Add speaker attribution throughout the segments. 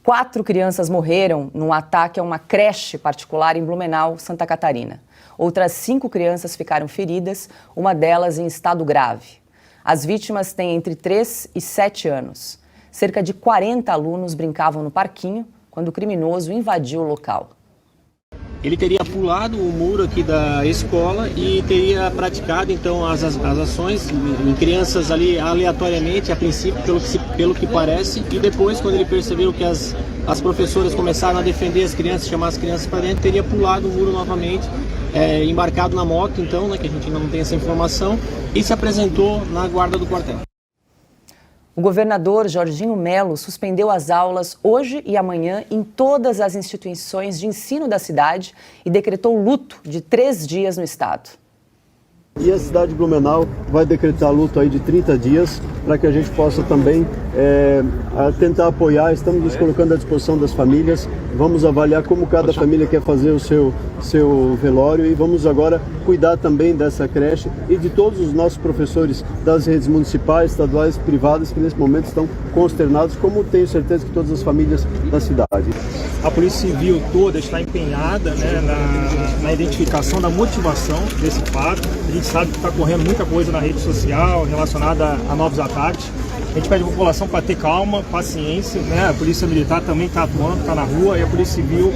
Speaker 1: 4 crianças morreram num ataque a uma creche particular em Blumenau, Santa Catarina. Outras 5 crianças ficaram feridas, uma delas em estado grave. As vítimas têm entre 3 e 7 anos. Cerca de 40 alunos brincavam no parquinho quando o criminoso invadiu o local.
Speaker 2: Ele teria pulado o muro aqui da escola e teria praticado então as ações em crianças ali aleatoriamente, a princípio, pelo que parece, e depois, quando ele percebeu que as professoras começaram a defender as crianças, chamar as crianças para dentro, teria pulado o muro novamente, embarcado na moto, então, né, que a gente ainda não tem essa informação, e se apresentou na guarda do quartel.
Speaker 1: O governador Jorginho Melo suspendeu as aulas hoje e amanhã em todas as instituições de ensino da cidade e decretou luto de 3 dias no estado.
Speaker 3: E a cidade de Blumenau vai decretar luto aí de 30 dias para que a gente possa também tentar apoiar. Estamos nos colocando à disposição das famílias. Vamos avaliar como cada família quer fazer o seu velório e vamos agora cuidar também dessa creche e de todos os nossos professores das redes municipais, estaduais, privadas que nesse momento estão consternados, como tenho certeza que todas as famílias da cidade.
Speaker 2: A Polícia Civil toda está empenhada, né, na identificação da motivação desse fato. A gente sabe que está correndo muita coisa na rede social relacionada a novos ataques. A gente pede à população para ter calma, paciência, né? A Polícia Militar também está atuando, está na rua, e a Polícia Civil,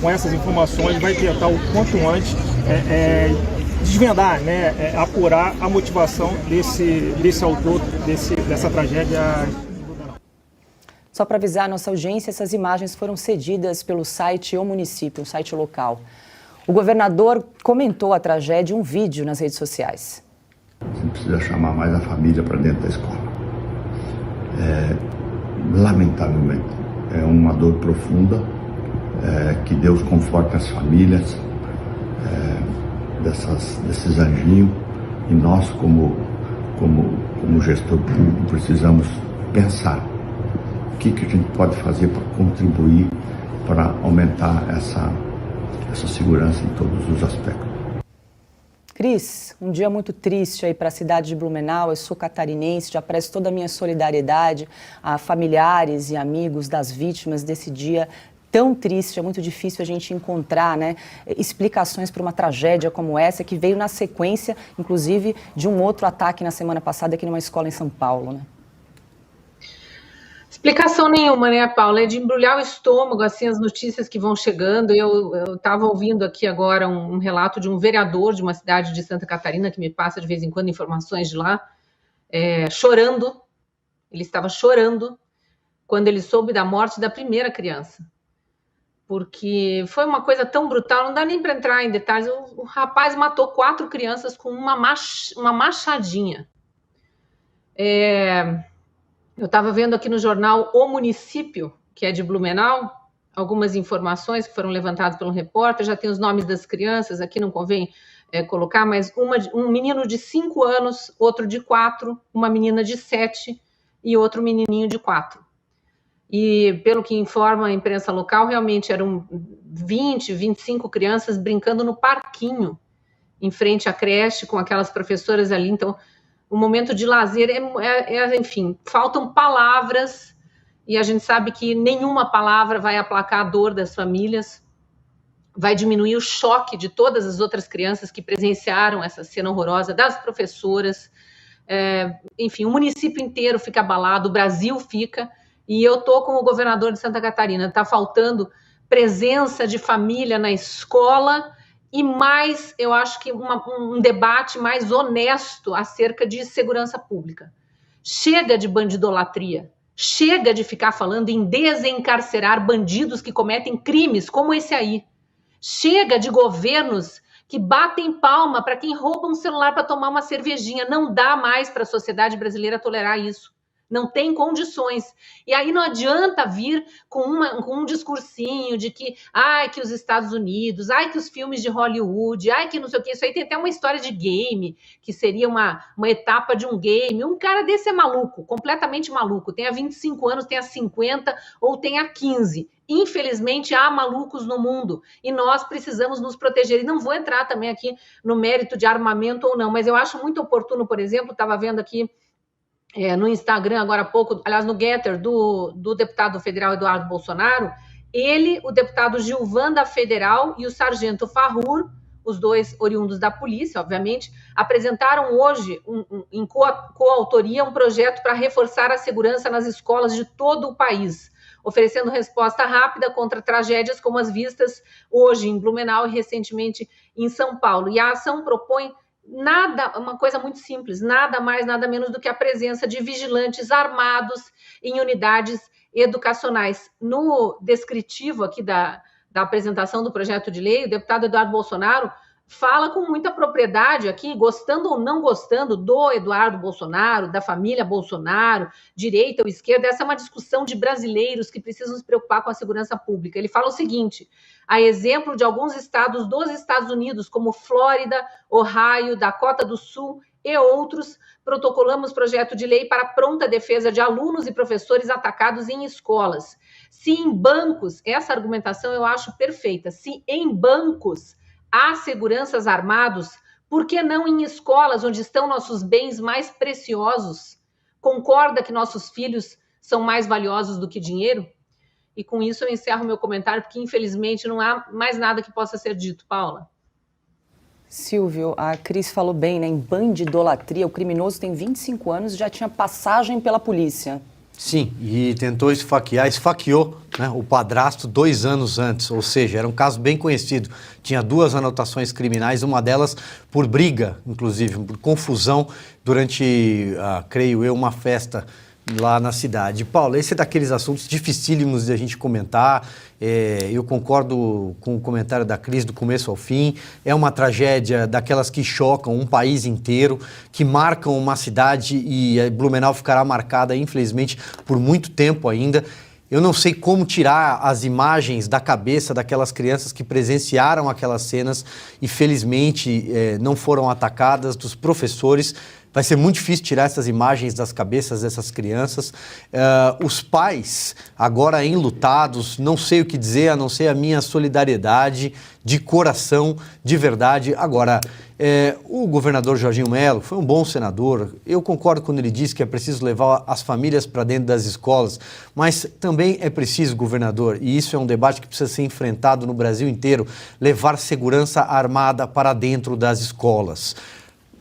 Speaker 2: com essas informações, vai tentar o quanto antes desvendar, né? Apurar a motivação desse autor, dessa tragédia.
Speaker 1: Só para avisar a nossa audiência, essas imagens foram cedidas pelo site O Município, um site local. O governador comentou a tragédia em um vídeo nas redes sociais.
Speaker 4: Você precisa chamar mais a família para dentro da escola. Lamentavelmente, é uma dor profunda, que Deus conforte as famílias desses anjinhos, e nós, como gestor público, precisamos pensar o que a gente pode fazer para contribuir para aumentar essa segurança em todos os aspectos.
Speaker 1: Cris, um dia muito triste aí para a cidade de Blumenau. Eu sou catarinense, já presto toda a minha solidariedade a familiares e amigos das vítimas desse dia tão triste. É muito difícil a gente encontrar, né, explicações para uma tragédia como essa, que veio na sequência, inclusive, de um outro ataque na semana passada aqui numa escola em São Paulo, né?
Speaker 5: Explicação nenhuma, né, Paula? É de embrulhar o estômago, assim, as notícias que vão chegando. Eu estava ouvindo aqui agora um relato de um vereador de uma cidade de Santa Catarina, que me passa de vez em quando informações de lá, chorando. Ele estava chorando quando ele soube da morte da primeira criança. Porque foi uma coisa tão brutal, não dá nem para entrar em detalhes. O rapaz matou 4 crianças com uma machadinha. Eu estava vendo aqui no jornal O Município, que é de Blumenau, algumas informações que foram levantadas pelo repórter. Já tem os nomes das crianças, aqui não convém colocar, mas um menino de 5 anos, outro de 4, uma menina de 7 e outro menininho de 4. E pelo que informa a imprensa local, realmente eram 20, 25 crianças brincando no parquinho, em frente à creche, com aquelas professoras ali. Então, um momento de lazer, enfim, faltam palavras, e a gente sabe que nenhuma palavra vai aplacar a dor das famílias, vai diminuir o choque de todas as outras crianças que presenciaram essa cena horrorosa, das professoras, enfim, o município inteiro fica abalado, o Brasil fica, e eu estou com o governador de Santa Catarina, está faltando presença de família na escola, e mais, eu acho que um debate mais honesto acerca de segurança pública. Chega de bandidolatria, chega de ficar falando em desencarcerar bandidos que cometem crimes como esse aí. Chega de governos que batem palma para quem rouba um celular para tomar uma cervejinha. Não dá mais para a sociedade brasileira tolerar isso. Não tem condições. E aí não adianta vir com um discursinho de que, que os Estados Unidos, que os filmes de Hollywood, que não sei o que. Isso aí tem até uma história de game, que seria uma etapa de um game. Um cara desse é maluco, completamente maluco. Tem há 25 anos, tem há 50 ou tem há 15. Infelizmente, há malucos no mundo e nós precisamos nos proteger. E não vou entrar também aqui no mérito de armamento ou não, mas eu acho muito oportuno, por exemplo, estava vendo aqui no Instagram agora há pouco, aliás, no Getter, do deputado federal Eduardo Bolsonaro, ele, o deputado Gilvan da Federal e o sargento Farrur, os dois oriundos da polícia, obviamente, apresentaram hoje, em coautoria, um projeto para reforçar a segurança nas escolas de todo o país, oferecendo resposta rápida contra tragédias como as vistas hoje em Blumenau e recentemente em São Paulo. E a ação propõe uma coisa muito simples, nada mais, nada menos do que a presença de vigilantes armados em unidades educacionais. No descritivo aqui da apresentação do projeto de lei, o deputado Eduardo Bolsonaro fala com muita propriedade aqui, gostando ou não gostando do Eduardo Bolsonaro, da família Bolsonaro, direita ou esquerda, essa é uma discussão de brasileiros que precisam se preocupar com a segurança pública. Ele fala o seguinte: a exemplo de alguns estados dos Estados Unidos, como Flórida, Ohio, Dakota do Sul e outros, protocolamos projeto de lei para pronta defesa de alunos e professores atacados em escolas. Se em bancos, essa argumentação eu acho perfeita, se em bancos há seguranças armados, por que não em escolas onde estão nossos bens mais preciosos? Concorda que nossos filhos são mais valiosos do que dinheiro? E com isso eu encerro meu comentário, porque infelizmente não há mais nada que possa ser dito. Paula.
Speaker 1: Silvio, a Cris falou bem, né? Em bandidolatria, o criminoso tem 25 anos e já tinha passagem pela polícia.
Speaker 6: Sim, e tentou esfaqueou, né, o padrasto 2 anos antes, ou seja, era um caso bem conhecido. Tinha 2 anotações criminais, uma delas por briga, inclusive, por confusão durante, creio eu, uma festa lá na cidade. Paulo, esse é daqueles assuntos dificílimos de a gente comentar. Eu concordo com o comentário da Cris do começo ao fim. É uma tragédia daquelas que chocam um país inteiro, que marcam uma cidade, e Blumenau ficará marcada, infelizmente, por muito tempo ainda. Eu não sei como tirar as imagens da cabeça daquelas crianças que presenciaram aquelas cenas e, felizmente, não foram atacadas, dos professores. Vai ser muito difícil tirar essas imagens das cabeças dessas crianças. Os pais, agora enlutados, não sei o que dizer, a não ser a minha solidariedade de coração, de verdade. Agora, o governador Jorginho Melo foi um bom senador. Eu concordo quando ele diz que é preciso levar as famílias para dentro das escolas, mas também é preciso, governador, e isso é um debate que precisa ser enfrentado no Brasil inteiro, levar segurança armada para dentro das escolas.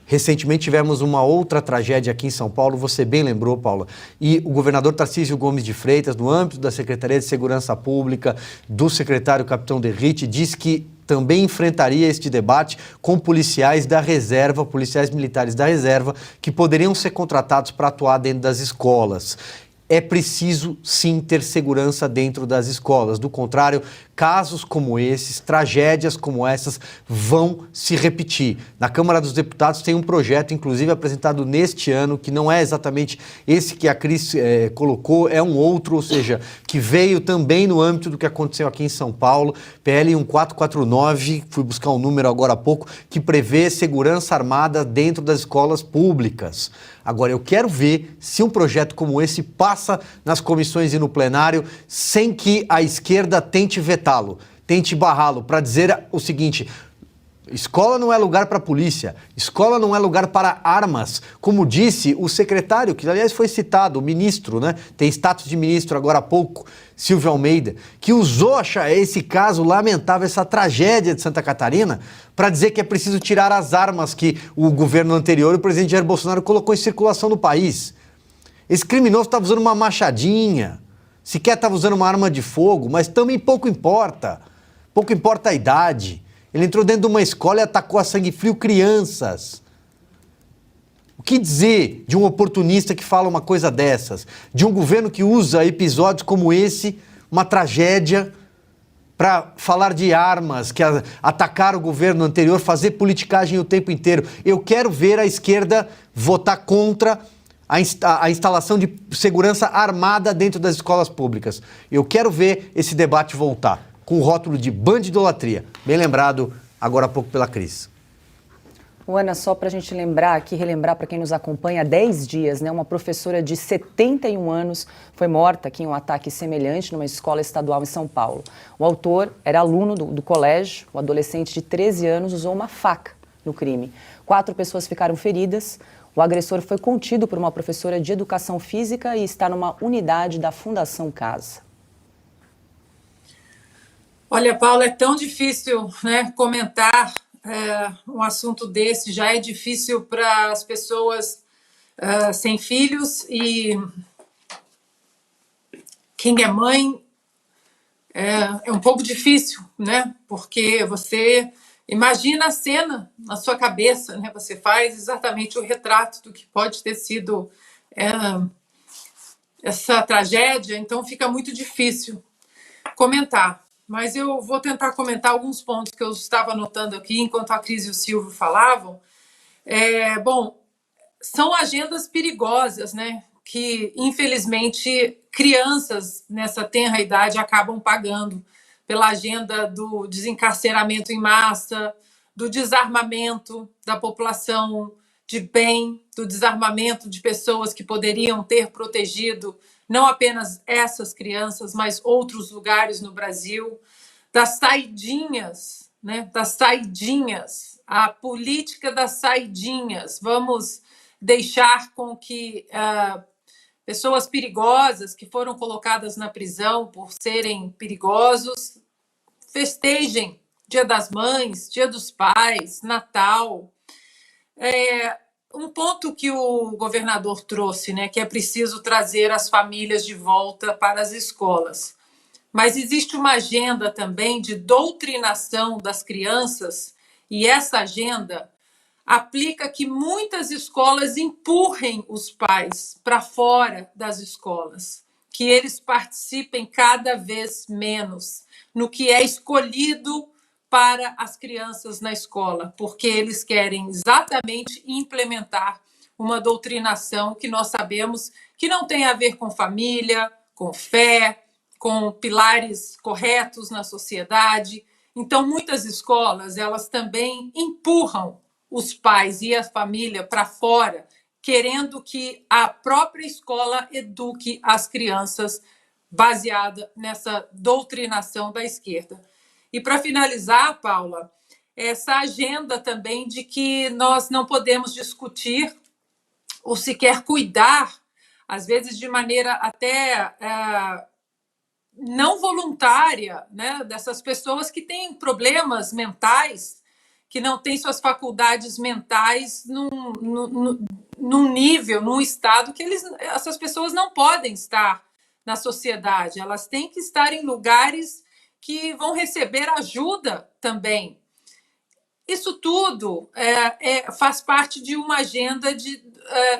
Speaker 6: Recentemente tivemos uma outra tragédia aqui em São Paulo, você bem lembrou, Paula, e o governador Tarcísio Gomes de Freitas, no âmbito da Secretaria de Segurança Pública, do secretário Capitão Derrite, disse que também enfrentaria este debate com policiais da reserva, policiais militares da reserva, que poderiam ser contratados para atuar dentro das escolas. É preciso, sim, ter segurança dentro das escolas. Do contrário, casos como esses, tragédias como essas, vão se repetir. Na Câmara dos Deputados tem um projeto, inclusive apresentado neste ano, que não é exatamente esse que a Cris colocou, é um outro, ou seja, que veio também no âmbito do que aconteceu aqui em São Paulo, PL 1449, fui buscar um número agora há pouco, que prevê segurança armada dentro das escolas públicas. Agora, eu quero ver se um projeto como esse passa nas comissões e no plenário sem que a esquerda tente vetá-lo, tente barrá-lo, para dizer o seguinte: escola não é lugar para polícia, escola não é lugar para armas, como disse o secretário, que aliás foi citado, o ministro, né? Tem status de ministro agora há pouco, Silvio Almeida, que usou esse caso lamentável, essa tragédia de Santa Catarina, para dizer que é preciso tirar as armas que o governo anterior e o presidente Jair Bolsonaro colocou em circulação no país. Esse criminoso estava usando uma machadinha, sequer estava usando uma arma de fogo, mas também pouco importa a idade. Ele entrou dentro de uma escola e atacou a sangue frio crianças. O que dizer de um oportunista que fala uma coisa dessas? De um governo que usa episódios como esse, uma tragédia, para falar de armas, que atacaram o governo anterior, fazer politicagem o tempo inteiro. Eu quero ver a esquerda votar contra a instalação de segurança armada dentro das escolas públicas. Eu quero ver esse debate voltar, com o rótulo de bandidolatria, bem lembrado agora há pouco pela Cris.
Speaker 1: Ana, só para a gente relembrar para quem nos acompanha, há 10 dias, né, uma professora de 71 anos foi morta aqui em um ataque semelhante numa escola estadual em São Paulo. O autor era aluno do colégio, o adolescente de 13 anos usou uma faca no crime. 4 pessoas ficaram feridas, O agressor foi contido por uma professora de educação física e está numa unidade da Fundação Casa.
Speaker 7: Olha, Paula, é tão difícil, né, comentar um assunto desse. Já é difícil para as pessoas sem filhos, e quem é mãe é um pouco difícil, né? Porque você imagina a cena na sua cabeça, né? Você faz exatamente o retrato do que pode ter sido essa tragédia, então fica muito difícil comentar. Mas eu vou tentar comentar alguns pontos que eu estava anotando aqui enquanto a Cris e o Silvio falavam. Bom, são agendas perigosas, né? Que, infelizmente, crianças nessa tenra idade acabam pagando pela agenda do desencarceramento em massa, do desarmamento da população de bem, do desarmamento de pessoas que poderiam ter protegido não apenas essas crianças, mas outros lugares no Brasil, das saidinhas, né? Das saidinhas, a política das saidinhas. Vamos deixar com que pessoas perigosas que foram colocadas na prisão por serem perigosos festejem Dia das Mães, Dia dos Pais, Natal. Um ponto que o governador trouxe, né, que é preciso trazer as famílias de volta para as escolas. Mas existe uma agenda também de doutrinação das crianças, e essa agenda aplica que muitas escolas empurrem os pais para fora das escolas, que eles participem cada vez menos no que é escolhido para as crianças na escola, porque eles querem exatamente implementar uma doutrinação que nós sabemos que não tem a ver com família, com fé, com pilares corretos na sociedade. Então, muitas escolas, elas também empurram os pais e a família para fora, querendo que a própria escola eduque as crianças baseada nessa doutrinação da esquerda. E, para finalizar, Paula, essa agenda também de que nós não podemos discutir ou sequer cuidar, às vezes de maneira até não voluntária, né, dessas pessoas que têm problemas mentais, que não têm suas faculdades mentais num nível, num estado que essas pessoas não podem estar na sociedade. Elas têm que estar em lugares que vão receber ajuda também. Isso tudo faz parte de uma agenda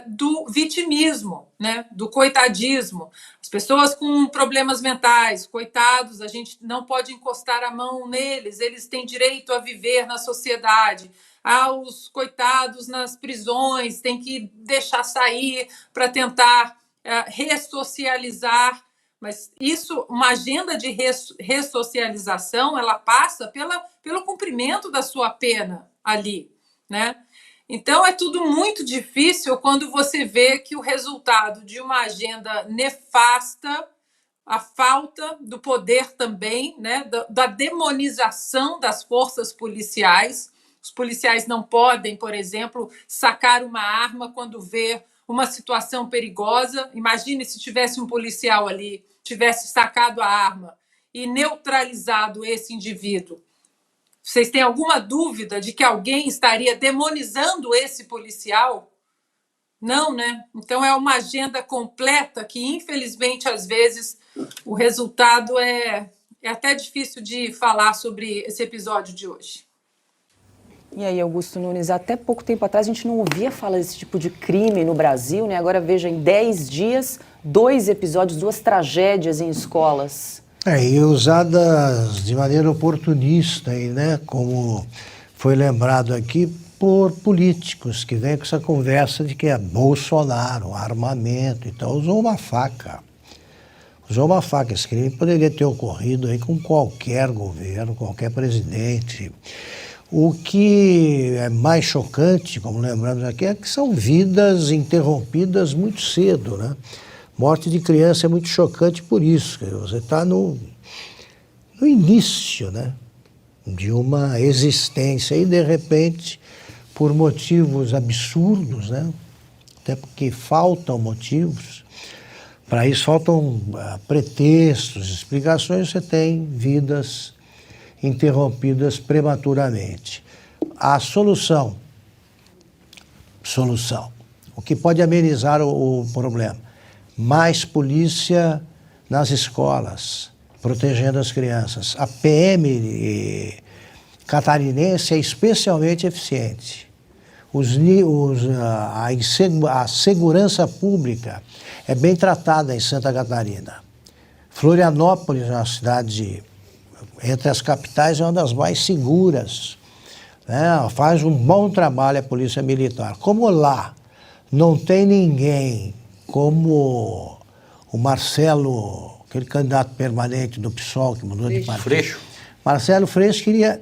Speaker 7: do vitimismo, né? Do coitadismo. As pessoas com problemas mentais, coitados, a gente não pode encostar a mão neles, eles têm direito a viver na sociedade. Os coitados nas prisões, tem que deixar sair para tentar ressocializar. Mas isso, uma agenda de ressocialização, ela passa pelo cumprimento da sua pena ali, né? Então, é tudo muito difícil quando você vê que o resultado de uma agenda nefasta, a falta do poder também, né, da demonização das forças policiais. Os policiais não podem, por exemplo, sacar uma arma quando vê uma situação perigosa. Imagine se tivesse um policial ali, tivesse sacado a arma e neutralizado esse indivíduo. Vocês têm alguma dúvida de que alguém estaria demonizando esse policial? Não, né? Então é uma agenda completa que, infelizmente, às vezes, o resultado é até difícil de falar sobre esse episódio de hoje.
Speaker 1: E aí, Augusto Nunes, até pouco tempo atrás a gente não ouvia falar desse tipo de crime no Brasil, né? Agora veja, em 10 dias, 2 episódios, 2 tragédias em escolas.
Speaker 8: E usadas de maneira oportunista, né? Como foi lembrado aqui, por políticos que vêm com essa conversa de que é Bolsonaro, armamento, então usou uma faca. Esse crime poderia ter ocorrido aí com qualquer governo, qualquer presidente. O que é mais chocante, como lembramos aqui, é que são vidas interrompidas muito cedo, né? Morte de criança é muito chocante por isso. Você está no início, né, de uma existência e, de repente, por motivos absurdos, né, até porque faltam motivos. Para isso faltam pretextos, explicações, você tem vidas interrompidas prematuramente. A solução, o que pode amenizar o problema, mais polícia nas escolas, protegendo as crianças. A PM catarinense é especialmente eficiente. A segurança pública é bem tratada em Santa Catarina. Florianópolis é uma cidade, entre as capitais, é uma das mais seguras, né? Faz um bom trabalho a Polícia Militar. Como lá não tem ninguém como o Marcelo, aquele candidato permanente do PSOL que mudou de partido.
Speaker 6: Freixo.
Speaker 8: Marcelo Freixo queria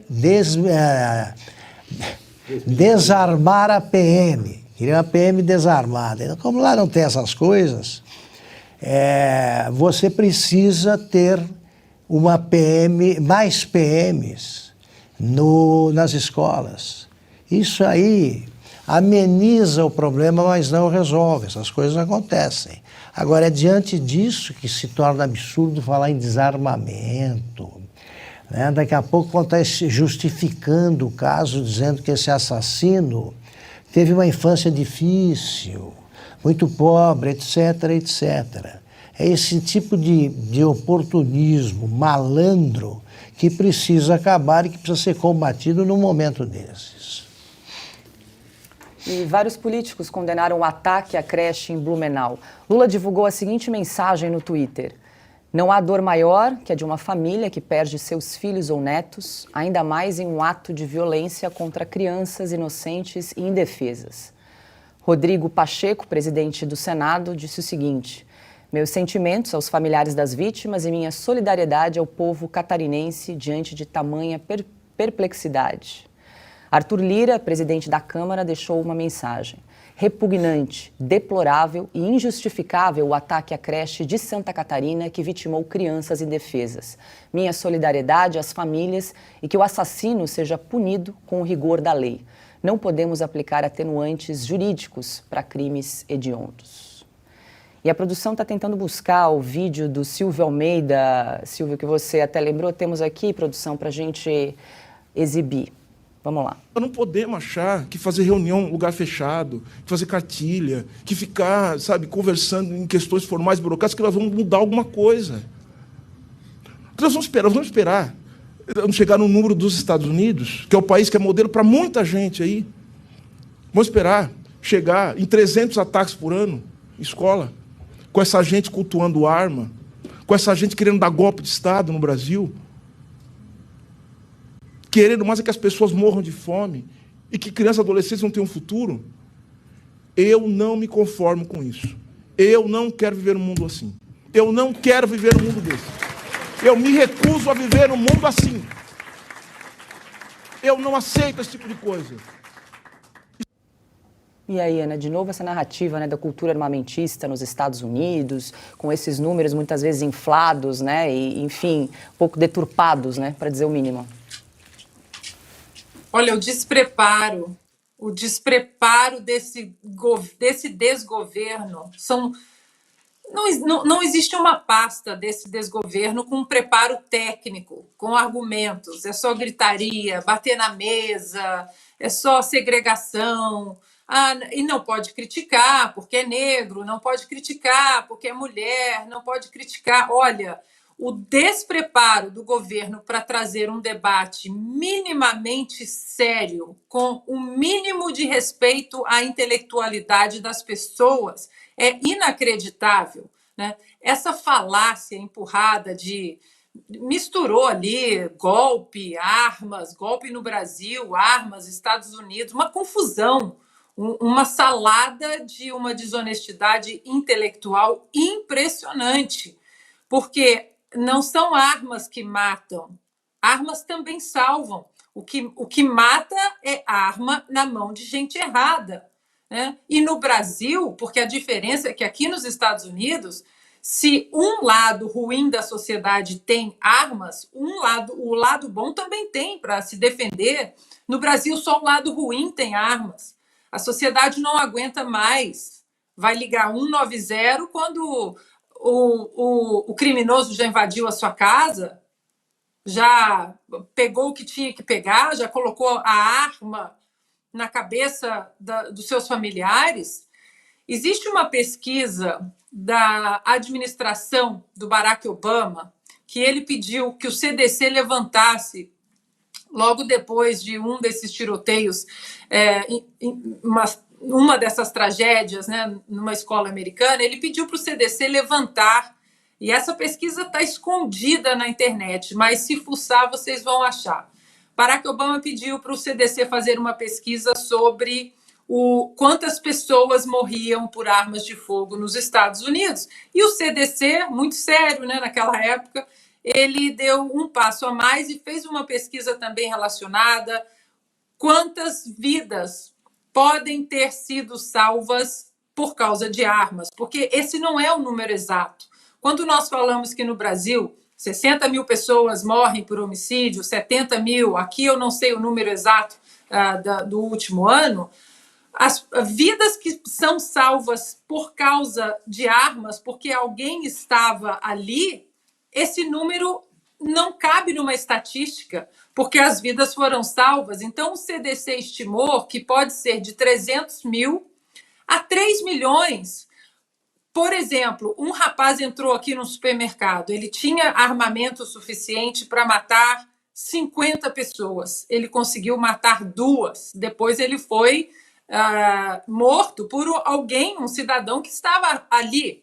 Speaker 8: desarmar a PM, queria uma PM desarmada. Então, como lá não tem essas coisas, você precisa ter uma PM, mais PMs nas escolas. Isso aí ameniza o problema, mas não resolve. Essas coisas acontecem. Agora, é diante disso que se torna absurdo falar em desarmamento. Né? Daqui a pouco vão estar justificando o caso, dizendo que esse assassino teve uma infância difícil, muito pobre, etc., etc. É esse tipo de oportunismo malandro que precisa acabar e que precisa ser combatido num momento desses.
Speaker 1: E vários políticos condenaram o ataque à creche em Blumenau. Lula divulgou a seguinte mensagem no Twitter: não há dor maior que a de uma família que perde seus filhos ou netos, ainda mais em um ato de violência contra crianças inocentes e indefesas. Rodrigo Pacheco, presidente do Senado, disse o seguinte: meus sentimentos aos familiares das vítimas e minha solidariedade ao povo catarinense diante de tamanha perplexidade. Arthur Lira, presidente da Câmara, deixou uma mensagem: repugnante, deplorável e injustificável o ataque à creche de Santa Catarina que vitimou crianças indefesas. Minha solidariedade às famílias e que o assassino seja punido com o rigor da lei. Não podemos aplicar atenuantes jurídicos para crimes hediondos. E a produção está tentando buscar o vídeo do Silvio Almeida. Silvio, que você até lembrou, temos aqui, produção, para a gente exibir. Vamos lá.
Speaker 9: Não podemos achar que fazer reunião em lugar fechado, que fazer cartilha, que ficar, sabe, conversando em questões formais, burocráticas, que nós vamos mudar alguma coisa. Nós vamos esperar. Vamos chegar no número dos Estados Unidos, que é o país que é modelo para muita gente aí. Vamos esperar chegar em 300 ataques por ano, escola, com essa gente cultuando arma, com essa gente querendo dar golpe de Estado no Brasil, querendo mais é que as pessoas morram de fome e que crianças e adolescentes não tenham um futuro. Eu não me conformo com isso. Eu não quero viver num mundo assim. Eu não quero viver num mundo desse. Eu me recuso a viver num mundo assim. Eu não aceito esse tipo de coisa.
Speaker 1: E aí, Ana, de novo essa narrativa, né, da cultura armamentista nos Estados Unidos, com esses números muitas vezes inflados, né, e, enfim, um pouco deturpados, né, para dizer o mínimo.
Speaker 7: Olha, o despreparo desse desgoverno não existe uma pasta desse desgoverno com um preparo técnico, com argumentos. É só gritaria, bater na mesa, é só segregação. E não pode criticar porque é negro, não pode criticar porque é mulher, não pode criticar. Olha, o despreparo do governo para trazer um debate minimamente sério, com o mínimo de respeito à intelectualidade das pessoas, é inacreditável, né? Essa falácia empurrada misturou ali golpe, armas, golpe no Brasil, armas, Estados Unidos, uma confusão, uma salada de uma desonestidade intelectual impressionante, porque não são armas que matam, armas também salvam. O que mata é arma na mão de gente errada, né? E no Brasil, porque a diferença é que aqui nos Estados Unidos, se um lado ruim da sociedade tem armas, o lado bom também tem para se defender. No Brasil, só o lado ruim tem armas. A sociedade não aguenta mais vai ligar 190 quando o criminoso já invadiu a sua casa, já pegou o que tinha que pegar, já colocou a arma na cabeça dos seus familiares. Existe uma pesquisa da administração do Barack Obama que ele pediu que o CDC levantasse logo depois de um desses tiroteios, uma dessas tragédias, né, numa escola americana. Ele pediu para o CDC levantar, e essa pesquisa está escondida na internet, mas se fuçar vocês vão achar. Barack Obama pediu para o CDC fazer uma pesquisa sobre quantas pessoas morriam por armas de fogo nos Estados Unidos. E o CDC, muito sério, né, naquela época, ele deu um passo a mais e fez uma pesquisa também relacionada: quantas vidas podem ter sido salvas por causa de armas, porque esse não é o número exato. Quando nós falamos que no Brasil 60 mil pessoas morrem por homicídio, 70 mil, aqui eu não sei o número exato do último ano, as vidas que são salvas por causa de armas, porque alguém estava ali, esse número não cabe numa estatística, porque as vidas foram salvas. Então, o CDC estimou que pode ser de 300 mil a 3 milhões. Por exemplo, um rapaz entrou aqui no supermercado, ele tinha armamento suficiente para matar 50 pessoas. Ele conseguiu matar 2. Depois ele foi morto por alguém, um cidadão que estava ali.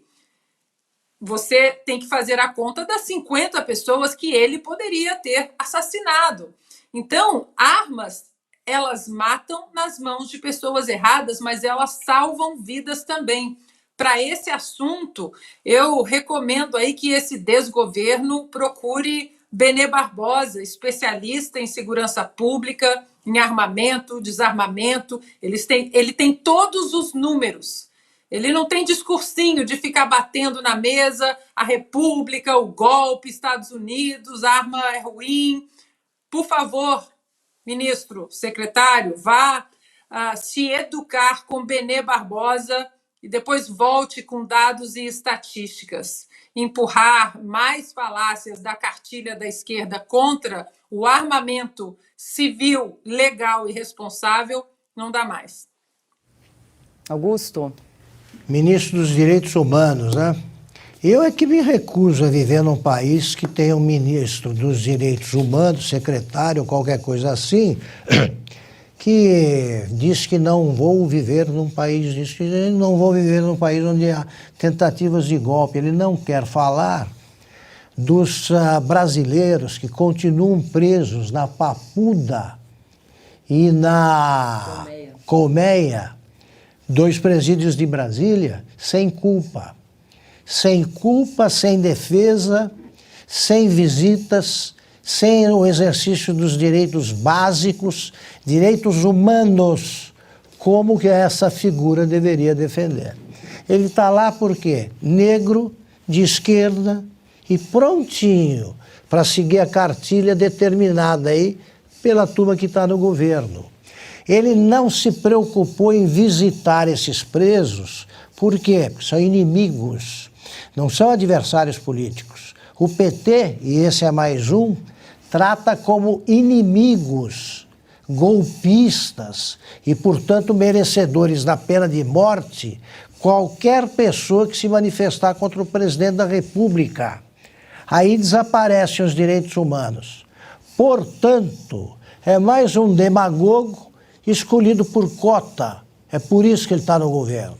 Speaker 7: Você tem que fazer a conta das 50 pessoas que ele poderia ter assassinado. Então, armas, elas matam nas mãos de pessoas erradas, mas elas salvam vidas também. Para esse assunto, eu recomendo aí que esse desgoverno procure Benê Barbosa, especialista em segurança pública, em armamento, desarmamento. Ele tem todos os números. Ele não tem discursinho de ficar batendo na mesa: a República, o golpe, Estados Unidos, a arma é ruim. Por favor, ministro, secretário, vá se educar com Benê Barbosa e depois volte com dados e estatísticas. Empurrar mais falácias da cartilha da esquerda contra o armamento civil, legal e responsável não dá mais.
Speaker 1: Augusto?
Speaker 8: Ministro dos Direitos Humanos, né? Eu é que me recuso a viver num país que tenha um ministro dos Direitos Humanos, secretário, qualquer coisa assim, que diz que não vou viver num país, diz que não vou viver num país onde há tentativas de golpe. Ele não quer falar dos brasileiros que continuam presos na Papuda e na Colmeia, 2 presídios de Brasília, sem culpa. Sem culpa, sem defesa, sem visitas, sem o exercício dos direitos básicos, direitos humanos, como que essa figura deveria defender. Ele está lá por quê? Negro, de esquerda e prontinho para seguir a cartilha determinada aí pela turma que está no governo. Ele não se preocupou em visitar esses presos, por quê? Porque são inimigos, não são adversários políticos. O PT, e esse é mais um, trata como inimigos, golpistas e, portanto, merecedores da pena de morte qualquer pessoa que se manifestar contra o presidente da República. Aí desaparecem os direitos humanos. Portanto, é mais um demagogo escolhido por cota. É por isso que ele está no governo.